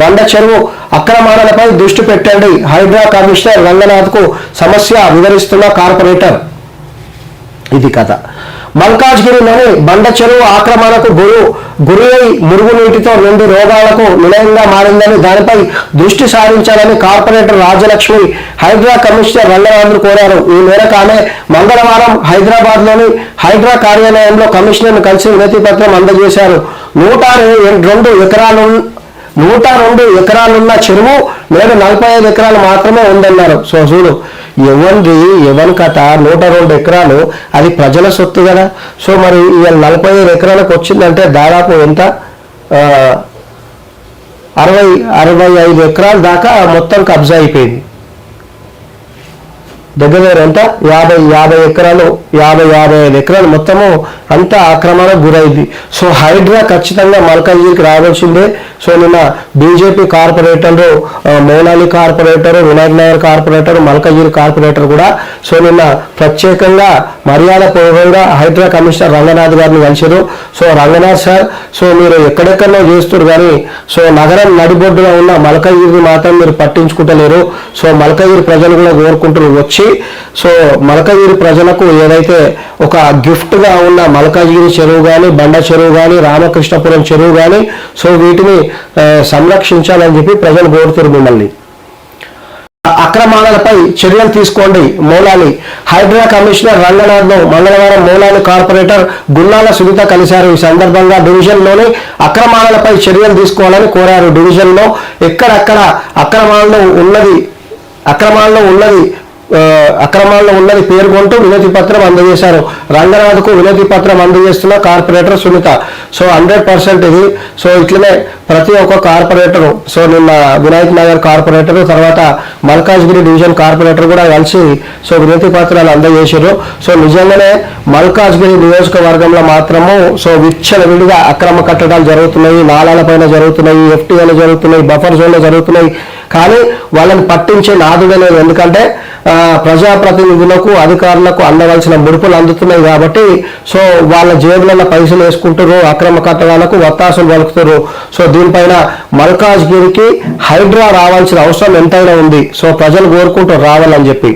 బండ చెరువు అక్రమాలపై దృష్టి పెట్టండి, హైడ్రా కమిషనర్ రంగనాథ్కు సమస్య వివరిస్తున్న కార్పొరేటర్. ఇది కథ. మల్కాజ్గిరిలోని బండ చెరువు ఆక్రమణకు గురి అయి మురుగునీటితో నిండి రోగాలకు నిలయంగా మారిందని, దానిపై దృష్టి సారించాలని కార్పొరేటర్ రాజలక్ష్మి హైడ్రా కమిషనర్ రంగనాథ్ను కోరారు. ఈ మేరకు ఆమె మంగళవారం హైదరాబాద్లోని హైడ్రా కార్యాలయంలో కమిషనర్ను కలిసి వినతి పత్రం అందజేశారు. 102 ఎకరాలున్న చెరువు నేడు 45 ఎకరాలు మాత్రమే ఉందన్నారు. సో చూడు, ఎవరి కథ. 102 ఎకరాలు అది ప్రజల సొత్తు కదా. సో మరి ఇవాళ 45 ఎకరాలకు వచ్చిందంటే దాదాపు ఎంత, 65 ఎకరాల దాకా మొత్తం కబ్జా అయిపోయింది. దగ్గర ఎంత 50 ఎకరాలు 55 ఎకరాలు మొత్తము అంతా ఆక్రమణకు గురైంది. సో హైడ్రా ఖచ్చితంగా మల్కాజ్గిరికి రావాల్సిందే. సో నిన్న బీజేపీ కార్పొరేటర్లు, Moula Ali corporator, Vinayak Nagar corporator, Malkajgiri corporator కూడా సో నిన్న ప్రత్యేకంగా మర్యాదపూర్వకంగా హైడ్రా కమిషనర్ రంగనాథ్ గారిని కలిశారు. సో రంగనాథ్ సార్, సో మీరు ఎక్కడెక్కడో చేస్తారు కానీ సో నగరం నడిబొడ్డుగా ఉన్న మల్కాజ్గిరిని మాత్రం మీరు పట్టించుకుంటలేరు. సో మల్కాజ్గిరి ప్రజలు కూడా కోరుకుంటారు వచ్చి, సో మల్కాజ్గిరి ప్రజలకు ఏదైతే ఒక గిఫ్ట్గా ఉన్న మల్కాజ్గిరి చెరువు కానీ, బండ చెరువు కానీ, రామకృష్ణపురం చెరువు కానీ, సో వీటిని సంరక్షించాలని చెప్పి ప్రజలు కోరుతారు మిమ్మల్ని. అక్రమాలపై చర్యలు తీసుకోండి, మౌలాలి. హైడ్రా కమిషనర్ రంగనాథ్ను మంగళవారం మౌలాలి కార్పొరేటర్ గున్నాల సునీత కలిశారు. ఈ సందర్భంగా డివిజన్లోని అక్రమాలపై చర్యలు తీసుకోవాలని కోరారు. డివిజన్లో ఎక్కడెక్కడ అక్రమాల్లో ఉన్నది పేర్కొంటూ వినతి పత్రం అందజేశారు. రంగనాథ్కు వినతి పత్రం అందజేస్తున్న కార్పొరేటర్ సునీత. సో 100% ఇది. సో ఇట్లనే ప్రతి ఒక్క కార్పొరేటరు, సో నిన్న వినాయక్ నగర్ కార్పొరేటర్, తర్వాత మల్కాజ్గిరి డివిజన్ కార్పొరేటర్ కూడా కలిసి సో వినతి పత్రాలు అందజేశారు. సో నిజంగానే మల్కాజ్గిరి నియోజకవర్గంలో మాత్రము సో విచ్చలవిడిగా అక్రమ కట్టడాలు జరుగుతున్నాయి, నాలాల పైన జరుగుతున్నాయి, ఎఫ్టీఏలు జరుగుతున్నాయి, బఫర్ జోన్లు జరుగుతున్నాయి. కానీ వాళ్ళని పట్టించే నాదుడే లేదు. ఎందుకంటే ప్రజాప్రతినిధులకు, అధికారులకు అందవలసిన ముడుపులు అందుతున్నాయి కాబట్టి సో వాళ్ళ జేబులలో పైసలు వేసుకుంటారు, అక్రమ కట్టడాలకు వత్తాసులు పలుకుతారు. సో దీనిపైన మల్కాజ్గిరికి హైడ్రా రావాల్సిన అవసరం ఎంతైనా ఉంది. సో ప్రజలు కోరుకుంటూ రావాలని చెప్పి